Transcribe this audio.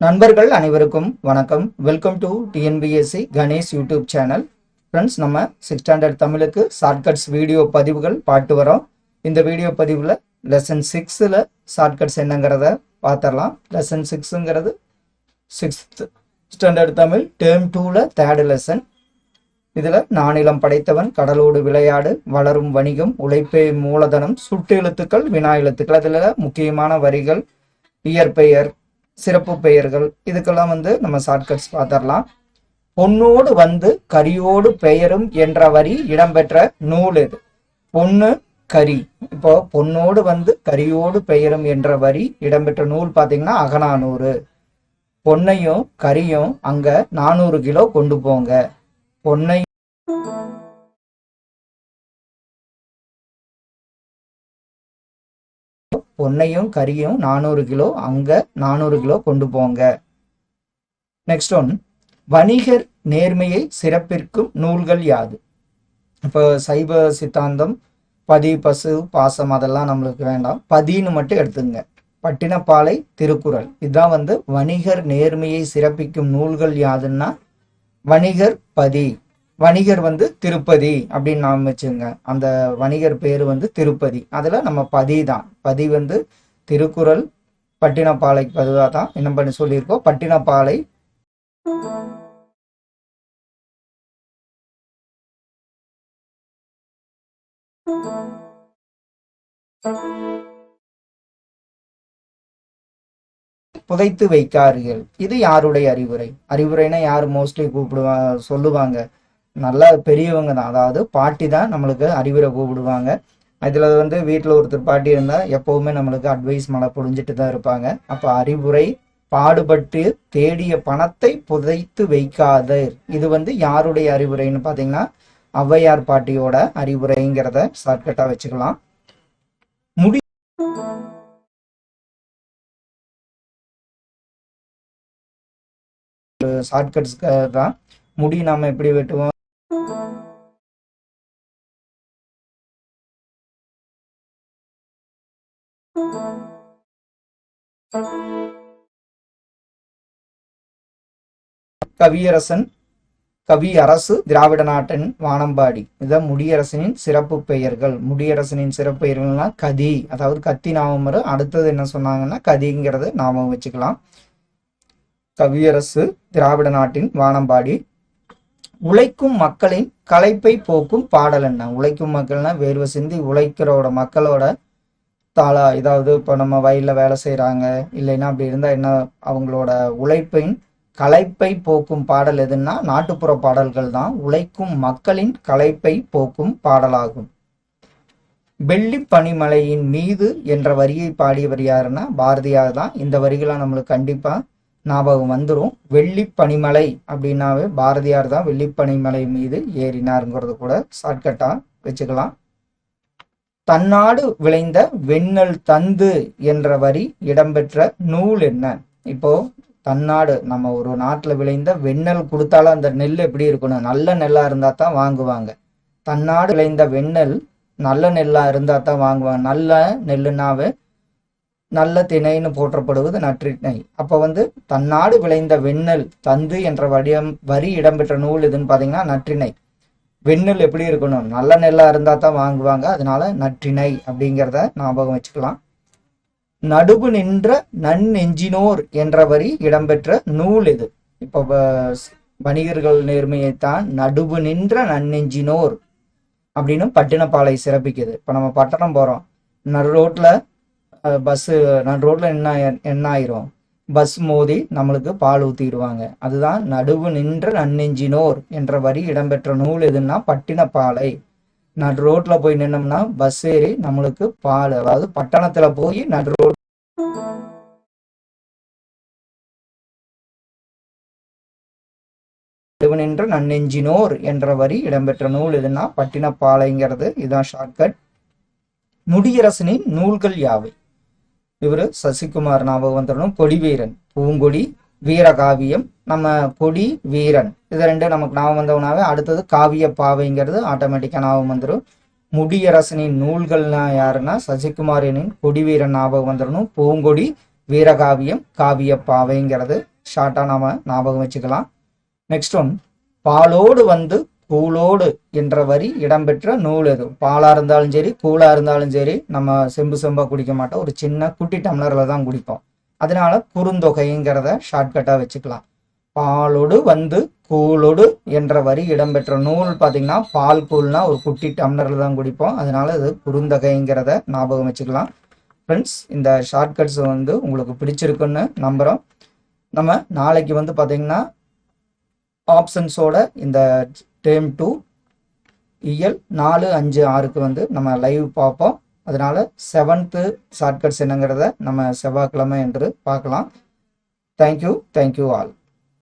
நண்பர்கள் அனைவருக்கும் வணக்கம். Welcome to TNPSC Ganesh YouTube channel. Friends, நம்ம 6th ஸ்டாண்டர்ட் தமிழுக்கு ஷார்ட்கட்ஸ் வீடியோ பதிவுகள் பாட்டு வரோம். இந்த வீடியோ பதிவில் லெசன் 6ல் ஷார்ட்கட்ஸ் என்னங்கிறத பார்த்துடலாம். லெசன் 6ங்கிறது 6th ஸ்டாண்டர்ட் தமிழ் டேர்ம் 2ல் 3rd லெசன். இதில் நானிலம் படைத்தவன், கடலோடு விளையாடு, வளரும் வணிகம், உழைப்பே மூலதனம், சுட்டு எழுத்துக்கள், வினா எழுத்துக்கள், அதில் முக்கியமான வரிகள், இயற்பெயர், சிறப்பு பெயர்கள், இதுக்கெல்லாம் நம்ம ஷார்ட்கட்ஸ் பார்த்துடலாம். பொன்னோடு வந்து கரியோடு பெயரும் என்ற வரி இடம்பெற்ற நூல் எது? பொண்ணு கரி. இப்போ பொன்னோடு வந்து கரியோடு பெயரும் என்ற வரி இடம்பெற்ற நூல் பார்த்தீங்கன்னா அகநானூறு. பொன்னையும் கரியும் அங்க 400 கிலோ கொண்டு போங்க. பொன்னையும் கரியும் 400 கிலோ அங்க 400 கிலோ கொண்டு போங்க. நெக்ஸ்ட் ஒன், வணிகர் நேர்மையை சிறப்பிற்கும் நூல்கள் யாது? இப்போ சைவ சித்தாந்தம், பதி, பசு, பாசம் அதெல்லாம் நம்மளுக்கு வேண்டாம். பதின்னு மட்டும் எடுத்துங்க. பட்டினப்பாலை, திருக்குறள். இதுதான் வணிகர் நேர்மையை சிறப்பிக்கும் நூல்கள் யாதுன்னா வணிகர் பதி. வணிகர் திருப்பதி அப்படின்னு நாம் வச்சுங்க. அந்த வணிகர் பேரு திருப்பதி. அதுல நம்ம பதி தான். பதி திருக்குறள், பட்டினப்பாலைக்கு பதிவாக தான் என்ன பண்ணி சொல்லியிருக்கோம். பட்டினப்பாலை புதைத்து வைக்கார்கள். இது யாருடைய அறிவுரை? அறிவுரைனா யாரு மோஸ்ட்லி சொல்லுவாங்க? நல்லா பெரியவங்க தான். அதாவது பாட்டி தான் நம்மளுக்கு அறிவுரை கூப்பிடுவாங்க. இதுல வீட்டில் ஒருத்தர் பாட்டி இருந்தா எப்பவுமே நம்மளுக்கு அட்வைஸ் மழை பொழிஞ்சிட்டு தான் இருப்பாங்க. அப்ப அறிவுரை, பாடுபட்டு தேடிய பணத்தை புதைத்து வைக்காதர். இது யாருடைய அறிவுரைன்னு பாத்தீங்கன்னா ஔவையார் பாட்டியோட அறிவுரைங்கிறத ஷார்ட்கட்டா வச்சுக்கலாம். ஷார்ட்கட்ஸ்க்கு தான். முடி நாம எப்படி வெட்டுவோம்? கவியரசன், கவி அரசு, திராவிட நாட்டின் வானம்பாடி. இதான் முடியரசனின் சிறப்பு பெயர்கள். முடியரசனின் சிறப்பு பெயர்கள்னா கதி, அதாவது கத்தி ஞாபகம் வரும். அடுத்தது என்ன சொன்னாங்கன்னா கதிங்கிறது ஞாபகம் வச்சுக்கலாம். கவியரசு, திராவிட நாட்டின் வானம்பாடி. உழைக்கும் மக்களின் களைப்பை போக்கும் பாடல் என்ன? உழைக்கும் மக்கள்னா வேர்வை சிந்தி உழைக்கிறோட மக்களோட தாளா. இதாவது இப்போ நம்ம வயல்ல வேலை செய்யறாங்க இல்லைன்னா அப்படி இருந்தா என்ன, அவங்களோட உழைப்பின் களைப்பை போக்கும் பாடல் எதுன்னா நாட்டுப்புற பாடல்கள் தான். உழைக்கும் மக்களின் களைப்பை போக்கும் பாடலாகும். வெள்ளி பனிமலையின் மீது என்ற வரியை பாடியவர் யாருன்னா பாரதியார் தான். இந்த வரிகளை நம்மளுக்கு கண்டிப்பா ஞாபகம் வந்துடும். வெள்ளி பனிமலை அப்படின்னாவே பாரதியார் தான் வெள்ளி பனிமலை மீது ஏறினாருங்கிறது கூட ஷார்ட்கட்டா வச்சுக்கலாம். தன்னாடு விளைந்த வெண்ணெல் தந்து என்ற வரி இடம்பெற்ற நூல் என்ன? இப்போ தன்னாடு, நம்ம ஒரு நாட்டுல விளைந்த வெண்ணெல் கொடுத்தாலும் அந்த நெல் எப்படி இருக்கணும்? நல்ல நெல்லா இருந்தா தான் வாங்குவாங்க. தன்னாடு விளைந்த வெண்ணெல் நல்ல நெல்லா இருந்தா தான் வாங்குவாங்க. நல்ல நெல்லுனாவே நல்ல திணைன்னு போற்றப்படுவது நற்றிணை. அப்ப தன்னாடு விளைந்த வெண்ணெல் தந்து என்ற வரி இடம்பெற்ற நூல் எதுன்னு பாத்தீங்கன்னா நற்றிணை. வெண்ணெல் எப்படி இருக்கணும்? நல்ல நெல்லா இருந்தா தான் வாங்குவாங்க. அதனால நற்றிணை அப்படிங்கிறத ஞாபகம் வச்சுக்கலாம். நடுவு நின்ற நன்னெஞ்சினோர் என்ற வரி இடம்பெற்ற நூல் எது? இப்போ வணிகர்கள் நேர்மையைத்தான் நடுவு நின்ற நன்னெஞ்சினோர் அப்படின்னு பட்டினப்பாலை சிறப்பிக்குது. இப்ப நம்ம பட்டணம் போறோம், நடு ரோட்ல நடு ரோட்ல என்ன ஆயிரும்? பஸ் மோதி நம்மளுக்கு பால் ஊத்திடுவாங்க. அதுதான் நடுவு நின்ற நன்னெஞ்சினோர் என்ற வரி இடம்பெற்ற நூல் எதுன்னா பட்டினப்பாலை. நடு ரோட்ல போய் நின்னோம்னா பஸ் ஏறி நம்மளுக்கு பால், அதாவது பட்டணத்துல போய் நடு ரோட் நடுவு நின்ற நன்னெஞ்சினோர் என்ற வரி இடம்பெற்ற நூல் எதுன்னா பட்டினப்பாலைங்கிறது. இதுதான் ஷார்ட்கட். முடியரசனின் நூல்கள் யாவை? இவரு சசிகுமார் ஞாபகம் வந்துடணும். கொடிவீரன், பூங்கொடி, வீரகாவியம். நம்ம கொடி, வீரன் இது ரெண்டு நமக்கு ஞாபகம் வந்தவனாவே அடுத்தது காவிய பாவைங்கிறது ஆட்டோமேட்டிக்கா ஞாபகம் வந்துடும். முடியரசனின் நூல்கள்னா யாருன்னா சசிகுமாரனின் கொடிவீரன் ஞாபகம் வந்துடணும். பூங்கொடி, வீரகாவியம், காவிய பாவைங்கிறது ஷார்ட்டாக நாம ஞாபகம் வச்சுக்கலாம். நெக்ஸ்ட் ஒன், பாலோடு வந்து கூழோடு என்ற வரி இடம்பெற்ற நூல் எது? பாலா இருந்தாலும் சரி, கூழா இருந்தாலும் சரி, நம்ம செம்பு செம்பா குடிக்க மாட்டோம், ஒரு சின்ன குட்டி டம்ளர்ல தான் குடிப்போம். அதனால குறுந்தொகைங்கிறத ஷார்ட்கட்டா வச்சுக்கலாம். பாலோடு வந்து கூழோடு என்ற வரி இடம்பெற்ற நூல் பார்த்தீங்கன்னா பால் கூழ்னா ஒரு குட்டி டம்ளர்ல தான் குடிப்போம், அதனால இது குறுந்தொகைங்கிறத ஞாபகம் வச்சுக்கலாம். ஃப்ரெண்ட்ஸ், இந்த ஷார்ட்கட்ஸ் வந்து உங்களுக்கு பிடிச்சிருக்குன்னு நம்புகிறோம். நம்ம நாளைக்கு வந்து பார்த்தீங்கன்னா ஆப்ஷன்ஸோட இந்த டேர்ம் 2 இயல் 4, 5, 6க்கு வந்து நம்ம லைவ் பார்ப்போம். அதனால 7th ஷார்ட்கட்ஸ் என்னங்கிறத நம்ம செவ்வாய்க்கிழமை என்று பார்க்கலாம். Thank you all.